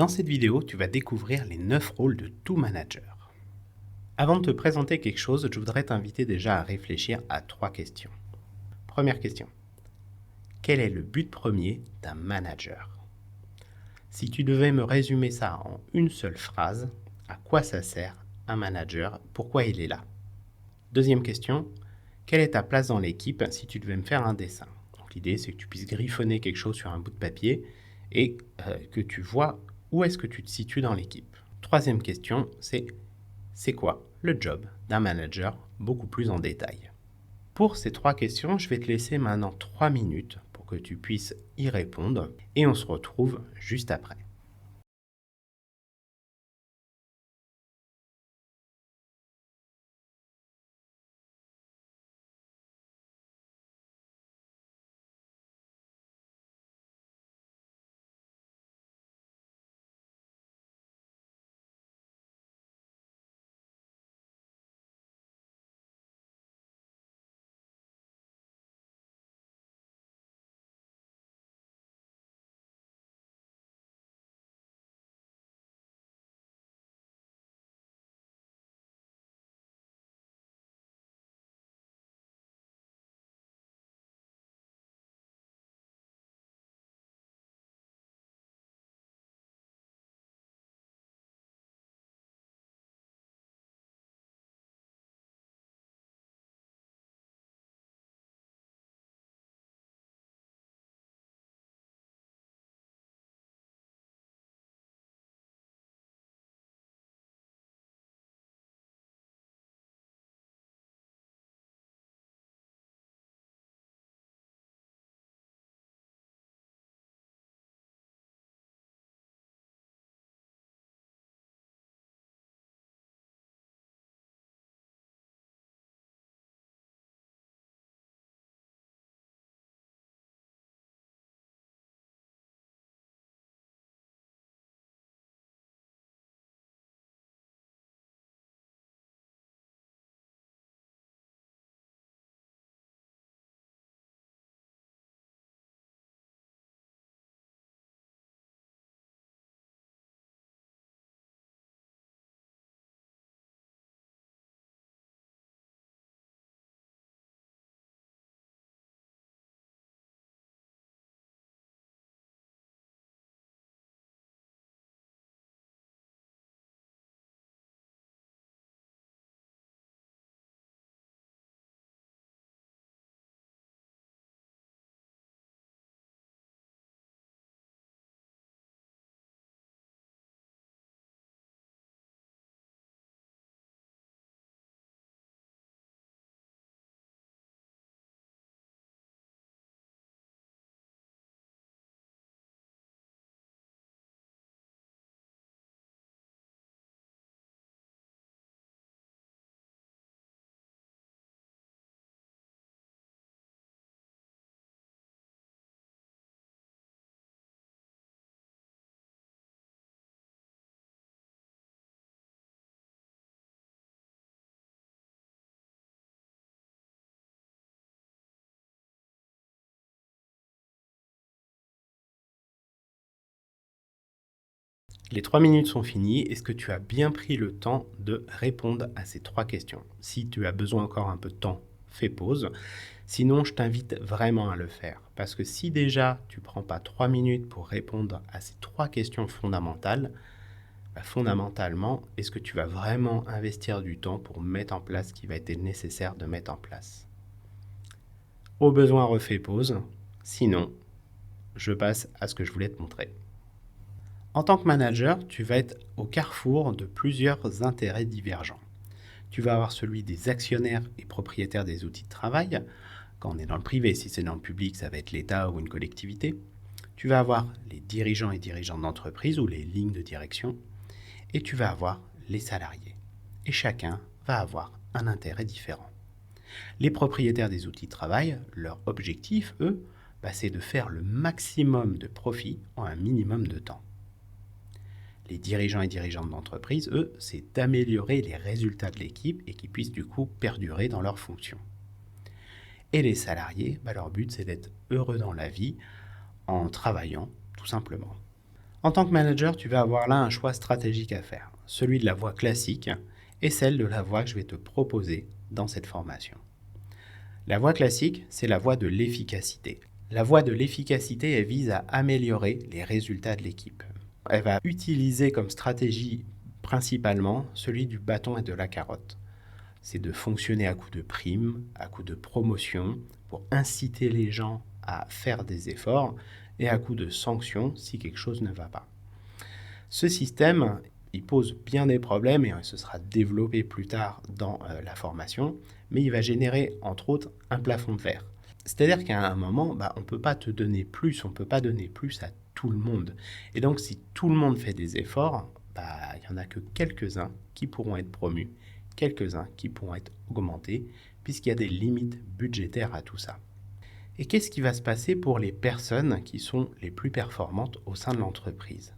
Dans cette vidéo, tu vas découvrir les 9 rôles de tout manager. Avant de te présenter quelque chose, je voudrais t'inviter déjà à réfléchir à 3 questions. Première question. Quel est le but premier d'un manager? Si tu devais me résumer ça en une seule phrase, à quoi ça sert un manager? Pourquoi il est là? Deuxième question. Quelle est ta place dans l'équipe si tu devais me faire un dessin? Donc l'idée, c'est que tu puisses griffonner quelque chose sur un bout de papier et que tu vois où est-ce que tu te situes dans l'équipe. Troisième question, c'est quoi le job d'un manager beaucoup plus en détail? Pour ces 3 questions, je vais te laisser maintenant 3 minutes pour que tu puisses y répondre et on se retrouve juste après. Les 3 minutes sont finies. Est-ce que tu as bien pris le temps de répondre à ces 3 questions? Si tu as besoin encore un peu de temps, fais pause. Sinon, je t'invite vraiment à le faire. Parce que si déjà tu ne prends pas 3 minutes pour répondre à ces 3 questions fondamentales, fondamentalement, est-ce que tu vas vraiment investir du temps pour mettre en place ce qui va être nécessaire de mettre en place? Au besoin, refais pause. Sinon, je passe à ce que je voulais te montrer. En tant que manager, tu vas être au carrefour de plusieurs intérêts divergents. Tu vas avoir celui des actionnaires et propriétaires des outils de travail. Quand on est dans le privé, si c'est dans le public, ça va être l'État ou une collectivité. Tu vas avoir les dirigeants et dirigeantes d'entreprise ou les lignes de direction. Et tu vas avoir les salariés. Et chacun va avoir un intérêt différent. Les propriétaires des outils de travail, leur objectif, eux, c'est de faire le maximum de profit en un minimum de temps. Les dirigeants et dirigeantes d'entreprise, eux, c'est d'améliorer les résultats de l'équipe et qu'ils puissent du coup perdurer dans leurs fonctions. Et les salariés, leur but, c'est d'être heureux dans la vie en travaillant, tout simplement. En tant que manager, tu vas avoir là un choix stratégique à faire, celui de la voie classique et celle de la voie que je vais te proposer dans cette formation. La voie classique, c'est la voie de l'efficacité. La voie de l'efficacité, elle vise à améliorer les résultats de l'équipe. Elle va utiliser comme stratégie principalement celui du bâton et de la carotte. C'est de fonctionner à coup de primes, à coup de promotion, pour inciter les gens à faire des efforts, et à coup de sanctions si quelque chose ne va pas. Ce système, il pose bien des problèmes et ce sera développé plus tard dans la formation, mais il va générer entre autres un plafond de verre. C'est-à-dire qu'à un moment, on ne peut pas te donner plus, on ne peut pas donner plus à tout le monde. Et donc si tout le monde fait des efforts, il n'y en a que quelques-uns qui pourront être promus, quelques-uns qui pourront être augmentés, puisqu'il y a des limites budgétaires à tout ça. Et qu'est-ce qui va se passer pour les personnes qui sont les plus performantes au sein de l'entreprise ?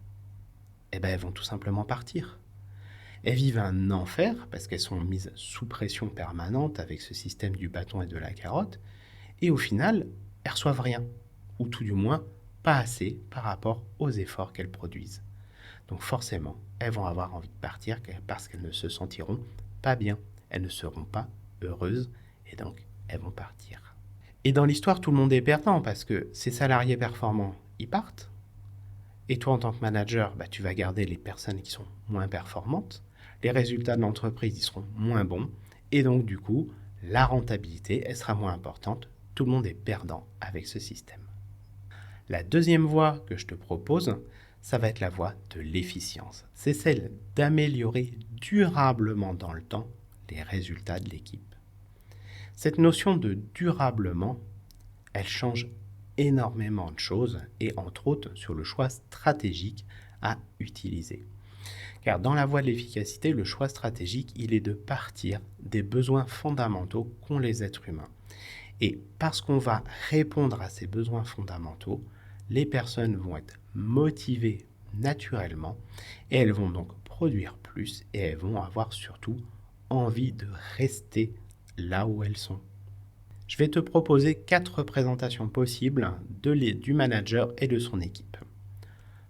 Elles vont tout simplement partir. Elles vivent un enfer parce qu'elles sont mises sous pression permanente avec ce système du bâton et de la carotte, et au final, elles reçoivent rien, ou tout du moins pas assez par rapport aux efforts qu'elles produisent. Donc forcément, elles vont avoir envie de partir parce qu'elles ne se sentiront pas bien, elles ne seront pas heureuses, et donc elles vont partir. Et dans l'histoire, tout le monde est perdant parce que ces salariés performants, ils partent. Et toi, en tant que manager, tu vas garder les personnes qui sont moins performantes. Les résultats de l'entreprise, ils seront moins bons. Et donc, du coup, la rentabilité, elle sera moins importante. Tout le monde est perdant avec ce système. La deuxième voie que je te propose, ça va être la voie de l'efficience. C'est celle d'améliorer durablement dans le temps les résultats de l'équipe. Cette notion de durablement, elle change énormément de choses et entre autres sur le choix stratégique à utiliser. Car dans la voie de l'efficacité, le choix stratégique, il est de partir des besoins fondamentaux qu'ont les êtres humains. Et parce qu'on va répondre à ces besoins fondamentaux, les personnes vont être motivées naturellement et elles vont donc produire plus et elles vont avoir surtout envie de rester là où elles sont. Je vais te proposer 4 représentations possibles du manager et de son équipe.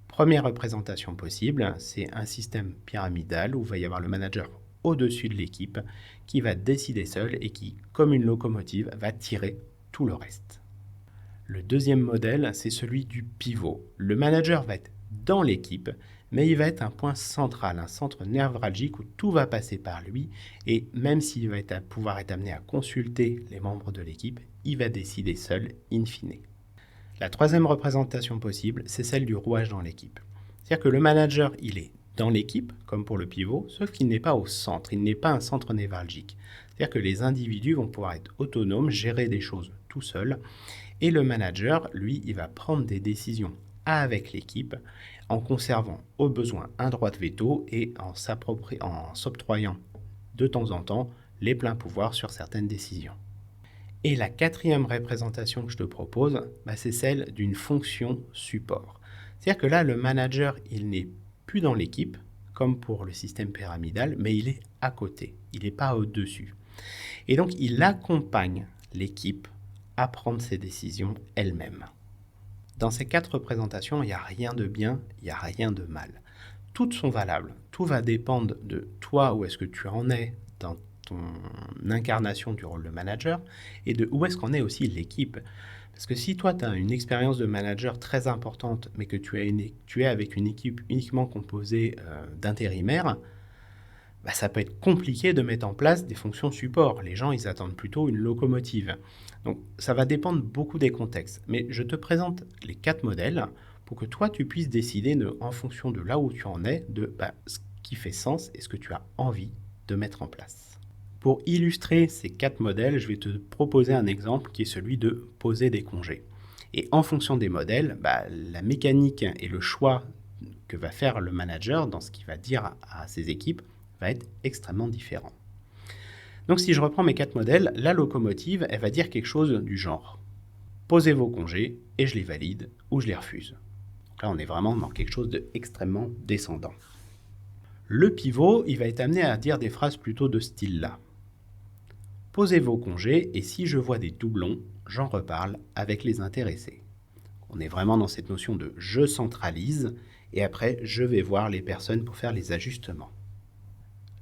Première représentation possible, c'est un système pyramidal où il va y avoir le manager au-dessus de l'équipe qui va décider seul et qui, comme une locomotive, va tirer tout le reste. Le deuxième modèle, c'est celui du pivot. Le manager va être dans l'équipe, mais il va être un point central, un centre névralgique où tout va passer par lui, et même s'il va pouvoir être amené à consulter les membres de l'équipe, il va décider seul, in fine. La troisième représentation possible, c'est celle du rouage dans l'équipe. C'est-à-dire que le manager, il est dans l'équipe, comme pour le pivot, sauf qu'il n'est pas au centre, il n'est pas un centre névralgique. C'est-à-dire que les individus vont pouvoir être autonomes, gérer des choses tout seuls, et le manager, lui, il va prendre des décisions avec l'équipe en conservant au besoin un droit de veto et en s'octroyant de temps en temps les pleins pouvoirs sur certaines décisions. Et la quatrième représentation que je te propose, c'est celle d'une fonction support. C'est-à-dire que là, le manager, il n'est plus dans l'équipe, comme pour le système pyramidal, mais il est à côté, il n'est pas au-dessus. Et donc, il accompagne l'équipe à prendre ses décisions elle-même. Dans ces 4 représentations, il n'y a rien de bien, il n'y a rien de mal. Toutes sont valables. Tout va dépendre de toi, où est-ce que tu en es dans ton incarnation du rôle de manager, et de où est-ce qu'en est aussi l'équipe. Parce que si toi, tu as une expérience de manager très importante, mais que tu es avec une équipe uniquement composée d'intérimaires, ça peut être compliqué de mettre en place des fonctions support. Les gens, ils attendent plutôt une locomotive. Donc, ça va dépendre beaucoup des contextes. Mais je te présente les 4 modèles pour que toi, tu puisses décider, en fonction de là où tu en es, de ce qui fait sens et ce que tu as envie de mettre en place. Pour illustrer ces 4 modèles, je vais te proposer un exemple qui est celui de poser des congés. Et en fonction des modèles, la mécanique et le choix que va faire le manager dans ce qu'il va dire à ses équipes va être extrêmement différent. Donc si je reprends mes 4 modèles, la locomotive, elle va dire quelque chose du genre « Posez vos congés et je les valide ou je les refuse ». Donc là, on est vraiment dans quelque chose d'extrêmement descendant. Le pivot, il va être amené à dire des phrases plutôt de ce style-là. « Posez vos congés et si je vois des doublons, j'en reparle avec les intéressés ». On est vraiment dans cette notion de « je centralise » et après, je vais voir les personnes pour faire les ajustements.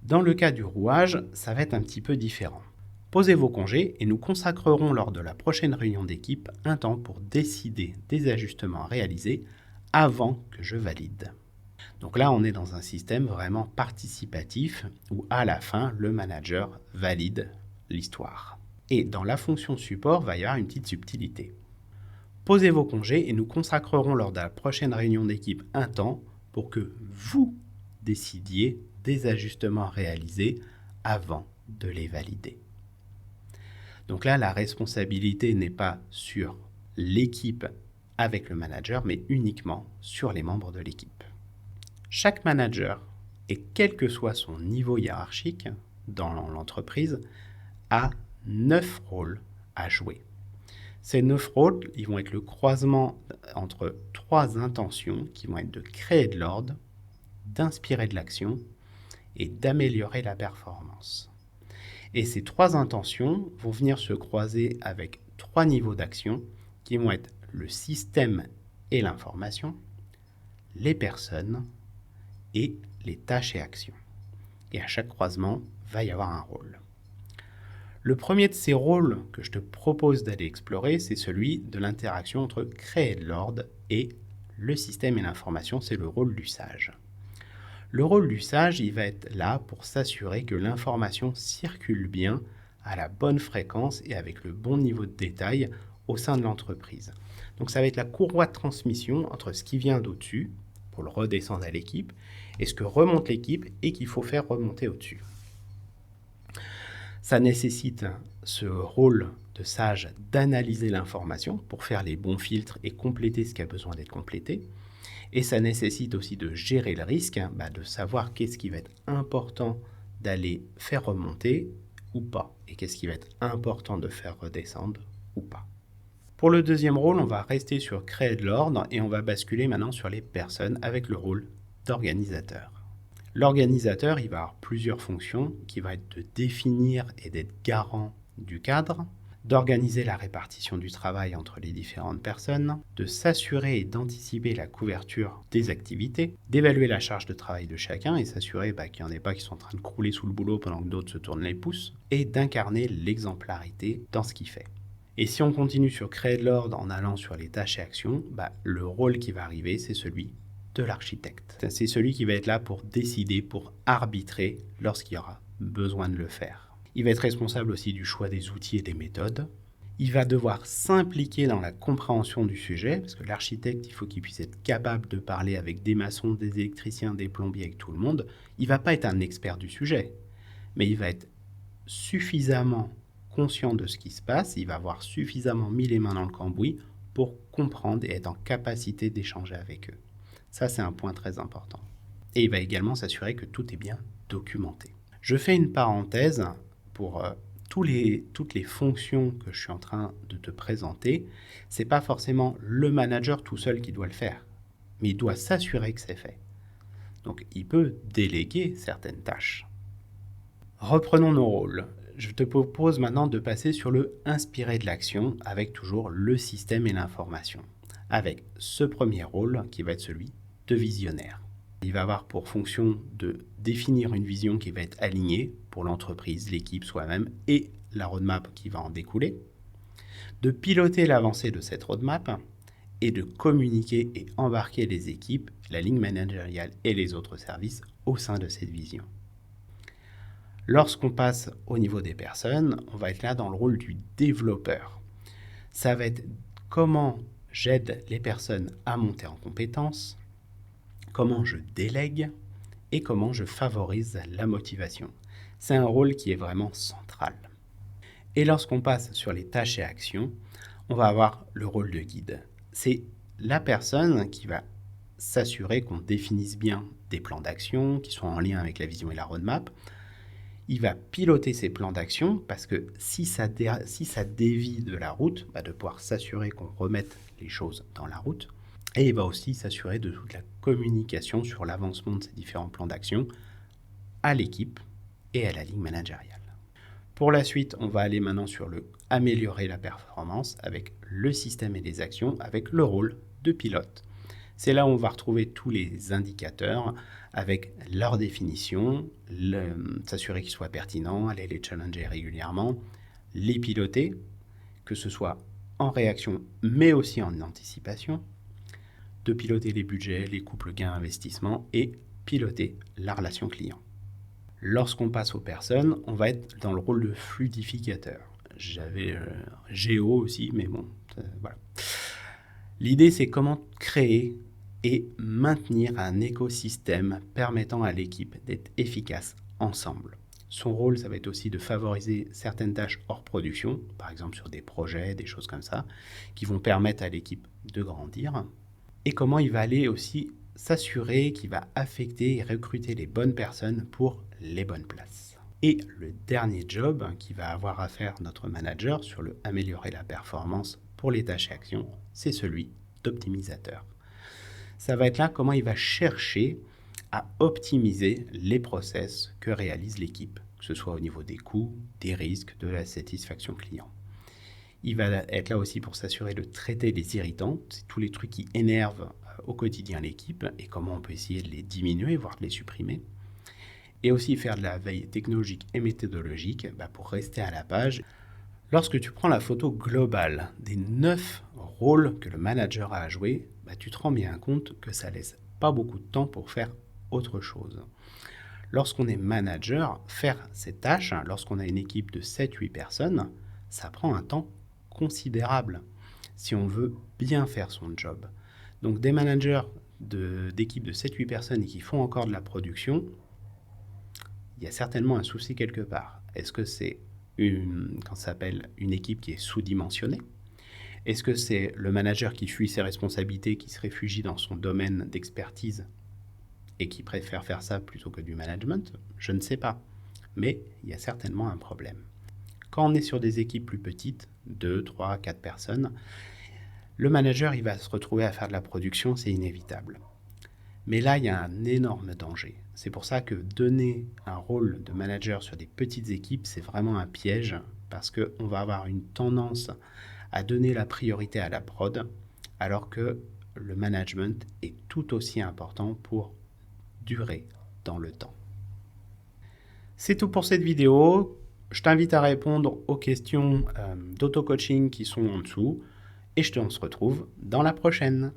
Dans le cas du rouage, ça va être un petit peu différent. Posez vos congés et nous consacrerons lors de la prochaine réunion d'équipe un temps pour décider des ajustements à réaliser avant que je valide. Donc là, on est dans un système vraiment participatif où à la fin, le manager valide l'histoire. Et dans la fonction support, va y avoir une petite subtilité. Posez vos congés et nous consacrerons lors de la prochaine réunion d'équipe un temps pour que vous décidiez des ajustements réalisés avant de les valider. Donc là, la responsabilité n'est pas sur l'équipe avec le manager, mais uniquement sur les membres de l'équipe. Chaque manager, et quel que soit son niveau hiérarchique dans l'entreprise, a 9 rôles à jouer. Ces 9 rôles, ils vont être le croisement entre 3 intentions qui vont être de créer de l'ordre, d'inspirer de l'action et d'améliorer la performance. Et ces 3 intentions vont venir se croiser avec 3 niveaux d'action qui vont être le système et l'information, les personnes et les tâches et actions. Et à chaque croisement, va y avoir un rôle. Le premier de ces rôles que je te propose d'aller explorer, c'est celui de l'interaction entre créer de l'ordre et le système et l'information, c'est le rôle du sage. Le rôle du sage, il va être là pour s'assurer que l'information circule bien à la bonne fréquence et avec le bon niveau de détail au sein de l'entreprise. Donc ça va être la courroie de transmission entre ce qui vient d'au-dessus, pour le redescendre à l'équipe, et ce que remonte l'équipe et qu'il faut faire remonter au-dessus. Ça nécessite ce rôle de sage d'analyser l'information pour faire les bons filtres et compléter ce qui a besoin d'être complété. Et ça nécessite aussi de gérer le risque, de savoir qu'est-ce qui va être important d'aller faire remonter ou pas, et qu'est-ce qui va être important de faire redescendre ou pas. Pour le deuxième rôle, on va rester sur créer de l'ordre et on va basculer maintenant sur les personnes avec le rôle d'organisateur. L'organisateur, il va avoir plusieurs fonctions qui vont être de définir et d'être garant du cadre, d'organiser la répartition du travail entre les différentes personnes, de s'assurer et d'anticiper la couverture des activités, d'évaluer la charge de travail de chacun et s'assurer qu'il n'y en ait pas qui sont en train de crouler sous le boulot pendant que d'autres se tournent les pouces, et d'incarner l'exemplarité dans ce qu'il fait. Et si on continue sur créer de l'ordre en allant sur les tâches et actions, le rôle qui va arriver, c'est celui de l'architecte. C'est celui qui va être là pour décider, pour arbitrer lorsqu'il y aura besoin de le faire. Il va être responsable aussi du choix des outils et des méthodes. Il va devoir s'impliquer dans la compréhension du sujet, parce que l'architecte, il faut qu'il puisse être capable de parler avec des maçons, des électriciens, des plombiers, avec tout le monde. Il ne va pas être un expert du sujet, mais il va être suffisamment conscient de ce qui se passe, il va avoir suffisamment mis les mains dans le cambouis pour comprendre et être en capacité d'échanger avec eux. Ça, c'est un point très important. Et il va également s'assurer que tout est bien documenté. Je fais une parenthèse pour toutes les fonctions que je suis en train de te présenter. Ce n'est pas forcément le manager tout seul qui doit le faire, mais il doit s'assurer que c'est fait. Donc, il peut déléguer certaines tâches. Reprenons nos rôles. Je te propose maintenant de passer sur le inspirer de l'action avec toujours le système et l'information. Avec ce premier rôle qui va être celui de visionnaire. Il va avoir pour fonction de définir une vision qui va être alignée pour l'entreprise, l'équipe, soi-même et la roadmap qui va en découler, de piloter l'avancée de cette roadmap et de communiquer et embarquer les équipes, la ligne managériale et les autres services au sein de cette vision. Lorsqu'on passe au niveau des personnes, on va être là dans le rôle du développeur. Ça va être comment j'aide les personnes à monter en compétences, comment je délègue et comment je favorise la motivation. C'est un rôle qui est vraiment central. Et lorsqu'on passe sur les tâches et actions, on va avoir le rôle de guide. C'est la personne qui va s'assurer qu'on définisse bien des plans d'action qui sont en lien avec la vision et la roadmap. Il va piloter ces plans d'action parce que si ça dévie de la route, de pouvoir s'assurer qu'on remette les choses dans la route. Et il va aussi s'assurer de toute la communication sur l'avancement de ces différents plans d'action à l'équipe et à la ligne managériale. Pour la suite, on va aller maintenant sur le améliorer la performance avec le système et les actions, avec le rôle de pilote. C'est là où on va retrouver tous les indicateurs avec leur définition, s'assurer qu'ils soient pertinents, aller les challenger régulièrement, les piloter, que ce soit en réaction mais aussi en anticipation, de piloter les budgets, les couples gain-investissement et piloter la relation client. Lorsqu'on passe aux personnes, on va être dans le rôle de fluidificateur. J'avais Géo aussi, mais bon, voilà. L'idée, c'est comment créer et maintenir un écosystème permettant à l'équipe d'être efficace ensemble. Son rôle, ça va être aussi de favoriser certaines tâches hors production, par exemple sur des projets, des choses comme ça, qui vont permettre à l'équipe de grandir. Et comment il va aller aussi s'assurer qu'il va affecter et recruter les bonnes personnes pour les bonnes places. Et le dernier job qui va avoir à faire notre manager sur le améliorer la performance pour les tâches et actions, c'est celui d'optimisateur. Ça va être là comment il va chercher à optimiser les process que réalise l'équipe, que ce soit au niveau des coûts, des risques, de la satisfaction client. Il va être là aussi pour s'assurer de traiter les irritants, c'est tous les trucs qui énervent au quotidien l'équipe et comment on peut essayer de les diminuer, voire de les supprimer. Et aussi faire de la veille technologique et méthodologique pour rester à la page. Lorsque tu prends la photo globale des 9 rôles que le manager a à jouer, tu te rends bien compte que ça laisse pas beaucoup de temps pour faire autre chose. Lorsqu'on est manager, faire ces tâches, lorsqu'on a une équipe de 7-8 personnes, ça prend un temps considérable si on veut bien faire son job. Donc des managers d'équipes de 7-8 personnes et qui font encore de la production, il y a certainement un souci quelque part. Est-ce que c'est une équipe qui est sous-dimensionnée? Est-ce que c'est le manager qui fuit ses responsabilités, qui se réfugie dans son domaine d'expertise et qui préfère faire ça plutôt que du management? Je ne sais pas. Mais il y a certainement un problème. Quand on est sur des équipes plus petites, 2, 3, 4 personnes, le manager il va se retrouver à faire de la production, c'est inévitable. Mais là, il y a un énorme danger. C'est pour ça que donner un rôle de manager sur des petites équipes, c'est vraiment un piège parce qu'on va avoir une tendance à donner la priorité à la prod, alors que le management est tout aussi important pour durer dans le temps. C'est tout pour cette vidéo. Je t'invite à répondre aux questions d'auto-coaching qui sont en dessous et je te retrouve dans la prochaine.